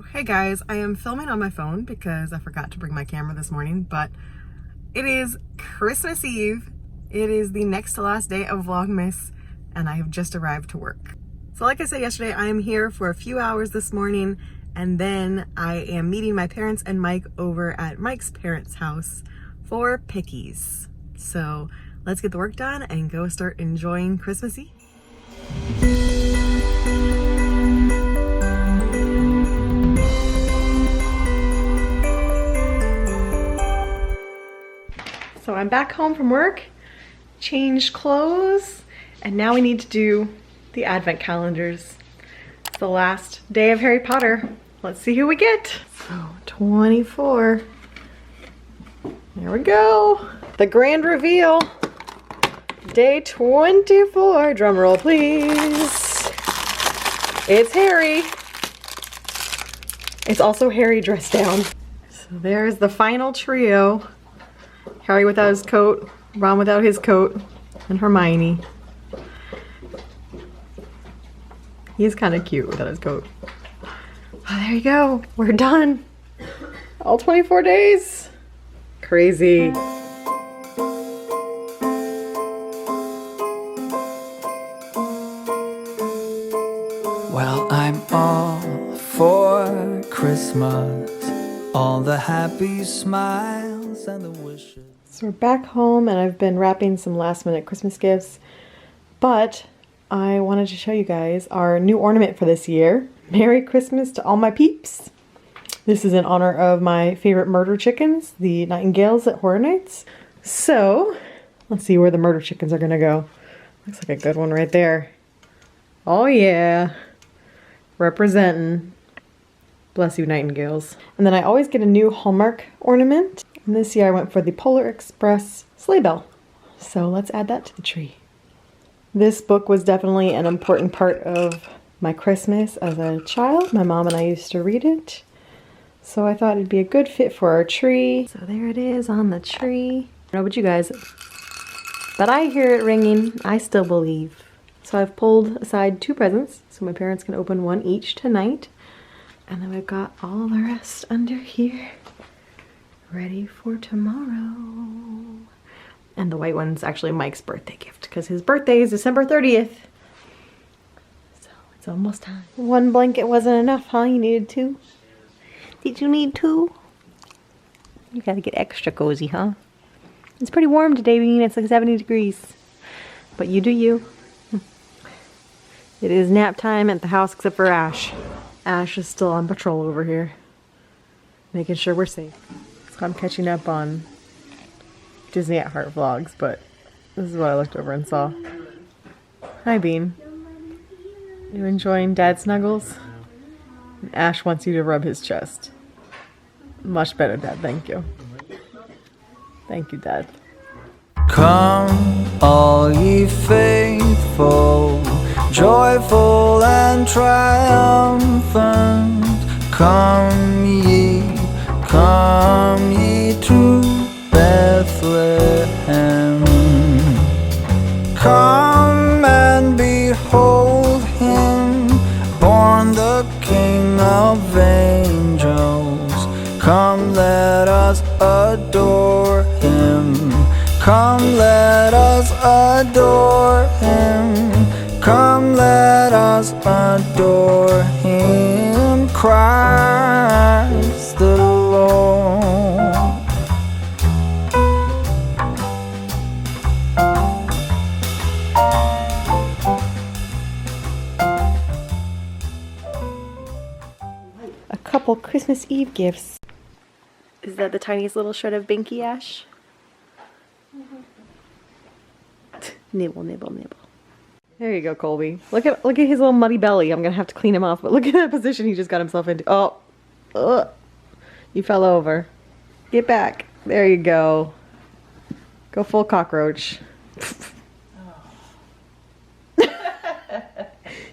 So hey guys, I am filming on my phone because I forgot to bring my camera this morning, but it is Christmas Eve. It is the next to last day of Vlogmas and I have just arrived to work. So like I said yesterday, I am here for a few hours this morning and then I am meeting my parents and Mike over at Mike's parents' house for pickies. So let's get the work done and go start enjoying Christmas Eve. So I'm back home from work, changed clothes, and now we need to do the advent calendars. It's the last day of Harry Potter. Let's see who we get. So 24. There we go. The grand reveal. Day 24. Drum roll, please. It's Harry. It's also Harry dressed down. So there's the final trio. Harry without his coat, Ron without his coat, and Hermione. He's kind of cute without his coat. Oh, there you go. We're done. All 24 days. Crazy. Well, I'm all for Christmas, all the happy smiles and the wishes. So we're back home and I've been wrapping some last minute Christmas gifts, but I wanted to show you guys our new ornament for this year. Merry Christmas to all my peeps. This is in honor of my favorite murder chickens, the Nightingales at Horror Nights. So let's see where the murder chickens are gonna go. Looks like a good one right there. Oh yeah, representing. Bless you, Nightingales. And then I always get a new Hallmark ornament. And this year I went for the Polar Express sleigh bell. So let's add that to the tree. This book was definitely an important part of my Christmas as a child. My mom and I used to read it. So I thought it'd be a good fit for our tree. So there it is on the tree. I don't know about you guys, but I hear it ringing. I still believe. So I've pulled aside 2 presents so my parents can open one each tonight. And then we've got all the rest under here, ready for tomorrow. And the white one's actually Mike's birthday gift because his birthday is December 30th. So it's almost time. 1 blanket wasn't enough, huh? You needed 2? Did you need 2? You gotta get extra cozy, huh? It's pretty warm today, being it's like 70 degrees. But you do you. It is nap time at the house except for Ash. Ash is still on patrol over here, making sure we're safe. So I'm catching up on Disney at Heart vlogs, but this is what I looked over and saw. Hi, Bean. You enjoying Dad snuggles? And Ash wants you to rub his chest. Much better, Dad. Thank you. Thank you, Dad. Come, all ye faithful, joyful and triumphant. Come ye to Bethlehem. Come and behold him, born the King of angels. Come, let us adore him. Come, let us adore him. Come, let us adore him, Christ the Lord. A couple Christmas Eve gifts. Is that the tiniest little shred of Binky, Ash? Nibble, nibble, nibble. There you go, Colby. Look at his little muddy belly. I'm gonna have to clean him off, but look at that position he just got himself into. Oh, you fell over. Get back. There you go. Go full cockroach.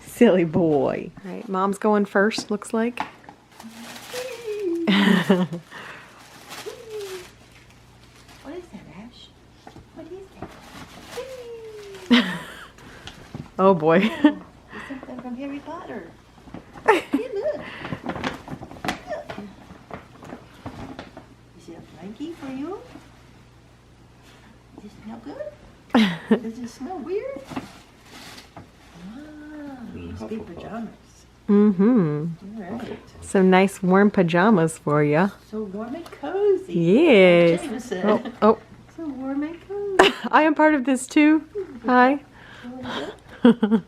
Silly boy. All right, Mom's going first. Looks like. What is that, Ash? What is that? Oh boy. It's something from Harry Potter. Hey, look. blankie for you? Does it smell good? Does it smell weird? Ah, must be pajamas. Mm-hmm. All right. Some nice warm pajamas for you. So warm and cozy. Yes. Jameson. Oh, oh. So warm and cozy. I am part of this too. Hi. Would you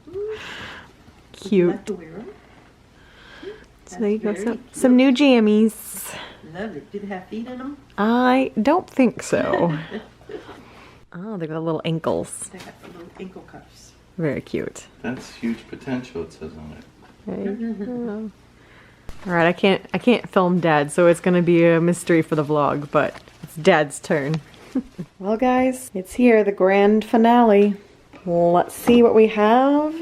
Cute. like to wear them? So there you go. That's very Some new jammies. Lovely. Do they have feet in them? I don't think so. Oh, they got little ankles. They got the little ankle cuffs. Very cute. That's huge potential, it says on it. Right. All right, I can't film Dad, so it's gonna be a mystery for the vlog, but it's Dad's turn. Well, guys, it's here, the grand finale. Let's see what we have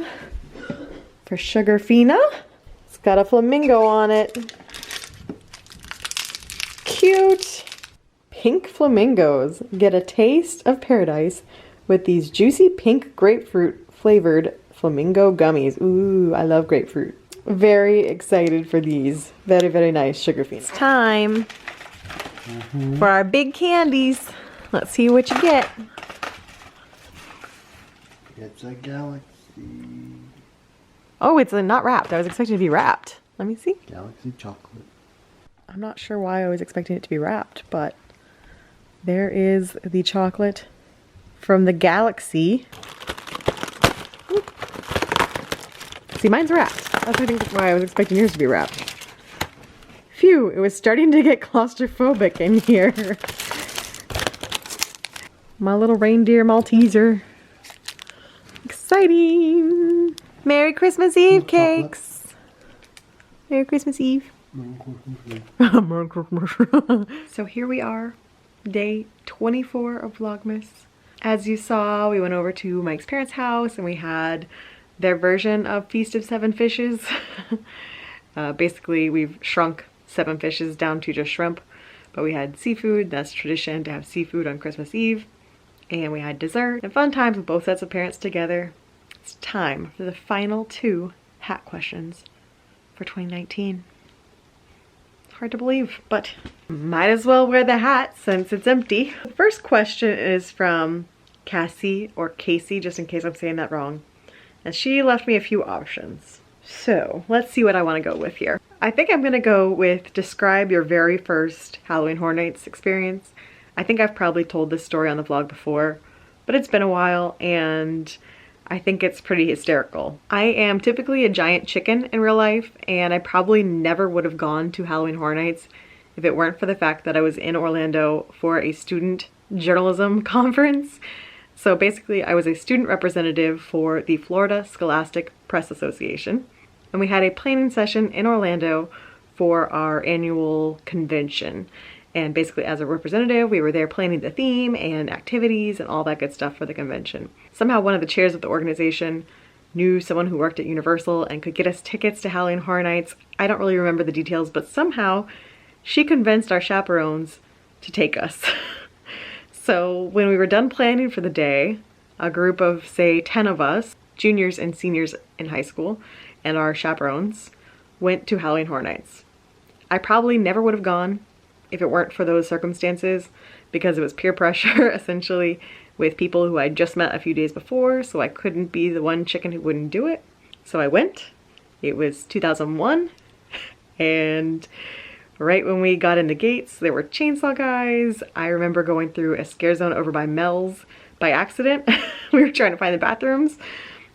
for Sugar Fina. It's got a flamingo on it. Cute. Pink flamingos. Get a taste of paradise with these juicy pink grapefruit flavored flamingo gummies. Ooh, I love grapefruit. Very excited for these. Very, very nice, Sugar Fina. It's time for our big candies. Let's see what you get. It's a galaxy. Oh, it's not wrapped. I was expecting it to be wrapped. Let me see. Galaxy chocolate. I'm not sure why I was expecting it to be wrapped, but there is the chocolate from the galaxy. Ooh. See, mine's wrapped. That's why I was expecting yours to be wrapped. Phew, it was starting to get claustrophobic in here. My little reindeer Malteser. Exciting! Merry Christmas Eve, cakes! Merry Christmas Eve. Merry Christmas. So here we are, day 24 of Vlogmas. As you saw, we went over to Mike's parents' house and we had their version of Feast of Seven Fishes. Basically, we've shrunk 7 fishes down to just shrimp, but we had seafood. That's tradition to have seafood on Christmas Eve. And we had dessert and fun times with both sets of parents together. It's time for the final 2 hat questions for 2019. It's hard to believe, but might as well wear the hat since it's empty. The first question is from Cassie, or Casey, just in case I'm saying that wrong. And she left me a few options. So let's see what I want to go with here. I think I'm going to go with describe your very first Halloween Horror Nights experience. I think I've probably told this story on the vlog before, but it's been a while and I think it's pretty hysterical. I am typically a giant chicken in real life, and I probably never would have gone to Halloween Horror Nights if it weren't for the fact that I was in Orlando for a student journalism conference. So basically I was a student representative for the Florida Scholastic Press Association, and we had a planning session in Orlando for our annual convention. And basically as a representative, we were there planning the theme and activities and all that good stuff for the convention. Somehow one of the chairs of the organization knew someone who worked at Universal and could get us tickets to Halloween Horror Nights. I don't really remember the details, but somehow she convinced our chaperones to take us. So when we were done planning for the day, a group of, say, 10 of us, juniors and seniors in high school, and our chaperones, went to Halloween Horror Nights. I probably never would have gone if it weren't for those circumstances, because it was peer pressure, essentially, with people who I'd just met a few days before, so I couldn't be the one chicken who wouldn't do it. So I went. It was 2001, and right when we got in the gates, there were chainsaw guys. I remember going through a scare zone over by Mel's by accident. We were trying to find the bathrooms,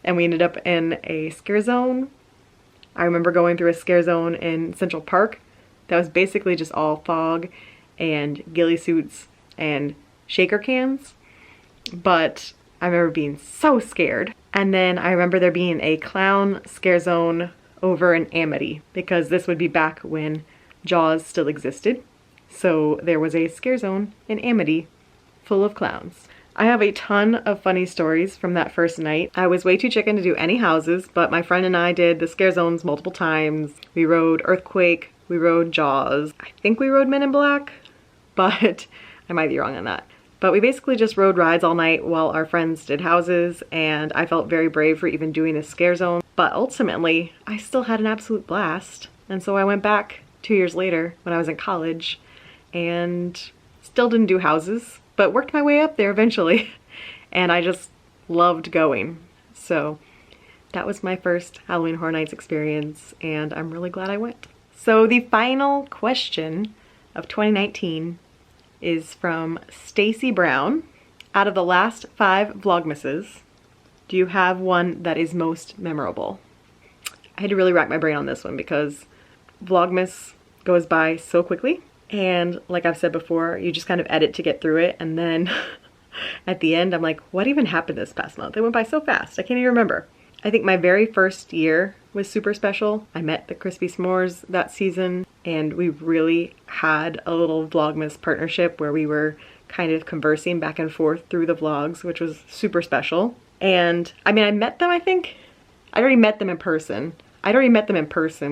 and we ended up in a scare zone. I remember going through a scare zone in Central Park that was basically just all fog and ghillie suits and shaker cans. But I remember being so scared. And then I remember there being a clown scare zone over in Amity, because this would be back when Jaws still existed. So there was a scare zone in Amity full of clowns. I have a ton of funny stories from that first night. I was way too chicken to do any houses, but my friend and I did the scare zones multiple times. We rode Earthquake, we rode Jaws. I think we rode Men in Black, but I might be wrong on that. But we basically just rode rides all night while our friends did houses, and I felt very brave for even doing a scare zone. But ultimately, I still had an absolute blast. And so I went back 2 years later when I was in college and Still didn't do houses, but worked my way up there eventually. And I just loved going. So that was my first Halloween Horror Nights experience, and I'm really glad I went. So the final question of 2019 is from Stacy Brown. Out of the last 5 Vlogmases, do you have one that is most memorable? I had to really rack my brain on this one because Vlogmas goes by so quickly. And like I've said before, you just kind of edit to get through it. And then at the end, I'm like, what even happened this past month? It went by so fast. I can't even remember. I think my very first year was super special. I met the Crispy S'mores that season, and we really had a little Vlogmas partnership where we were kind of conversing back and forth through the vlogs, which was super special. And I mean, I met them, I think. I'd already met them in person.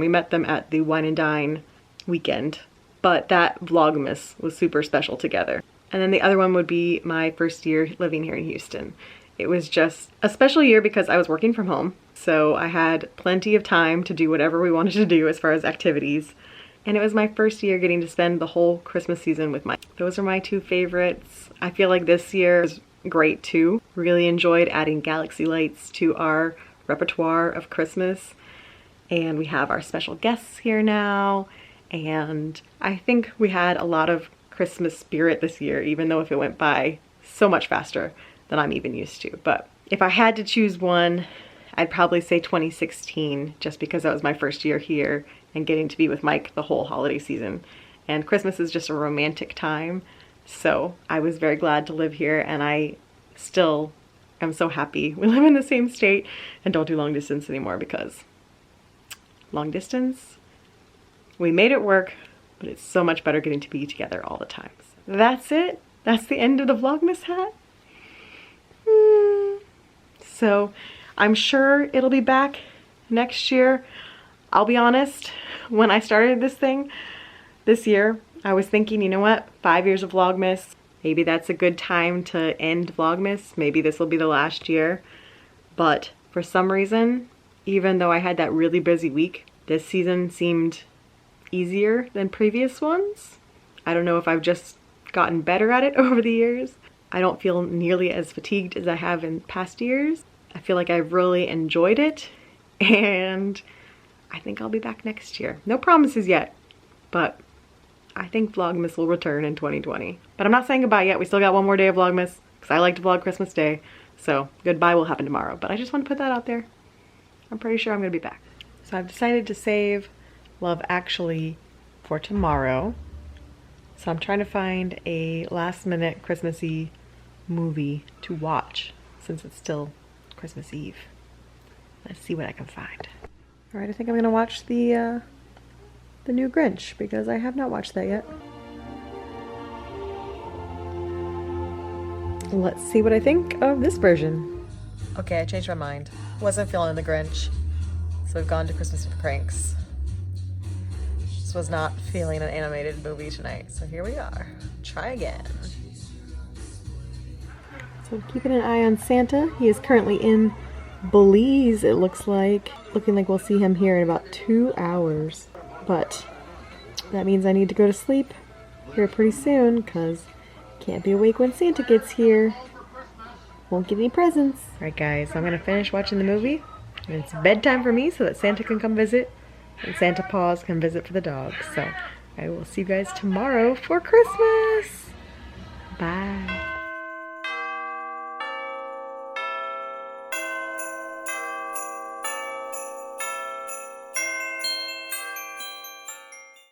We met them at the Wine and Dine weekend, but that Vlogmas was super special together. And then the other one would be my first year living here in Houston. It was just a special year because I was working from home, so I had plenty of time to do whatever we wanted to do as far as activities. And it was my first year getting to spend the whole Christmas season with Mike. Those are my 2 favorites. I feel like this year was great too. Really enjoyed adding galaxy lights to our repertoire of Christmas. And we have our special guests here now. And I think we had a lot of Christmas spirit this year, even though if it went by so much faster than I'm even used to. But if I had to choose one, I'd probably say 2016, just because that was my first year here and getting to be with Mike the whole holiday season. And Christmas is just a romantic time, so I was very glad to live here, and I still am so happy we live in the same state and don't do long distance anymore, because long distance, we made it work, but it's so much better getting to be together all the time. So that's it. That's the end of the Vlogmas hat. So I'm sure it'll be back next year. I'll be honest, when I started this thing this year, I was thinking, you know what, 5 years of Vlogmas, maybe that's a good time to end Vlogmas. Maybe this will be the last year. But for some reason, even though I had that really busy week, this season seemed easier than previous ones. I don't know if I've just gotten better at it over the years. I don't feel nearly as fatigued as I have in past years. I feel like I've really enjoyed it, and I think I'll be back next year. No promises yet, but I think Vlogmas will return in 2020. But I'm not saying goodbye yet. We still got one more day of Vlogmas because I like to vlog Christmas Day. So goodbye will happen tomorrow, but I just want to put that out there. I'm pretty sure I'm gonna be back. So I've decided to save Love Actually for tomorrow. So I'm trying to find a last minute Christmassy movie to watch since it's still Christmas Eve. Let's see what I can find. All right, I think I'm gonna watch the new Grinch because I have not watched that yet. Let's see what I think of this version. Okay, I changed my mind. Wasn't feeling the Grinch, so we've gone to Christmas with Cranks. Just was not feeling an animated movie tonight, so here we are. Try again. So keeping an eye on Santa. He is currently in Belize, it looks like. Looking like we'll see him here in about 2 hours. But that means I need to go to sleep here pretty soon because can't be awake when Santa gets here. Won't get any presents. Alright guys, so I'm going to finish watching the movie. And it's bedtime for me so that Santa can come visit. And Santa Paws can visit for the dogs. So I will see you guys tomorrow for Christmas.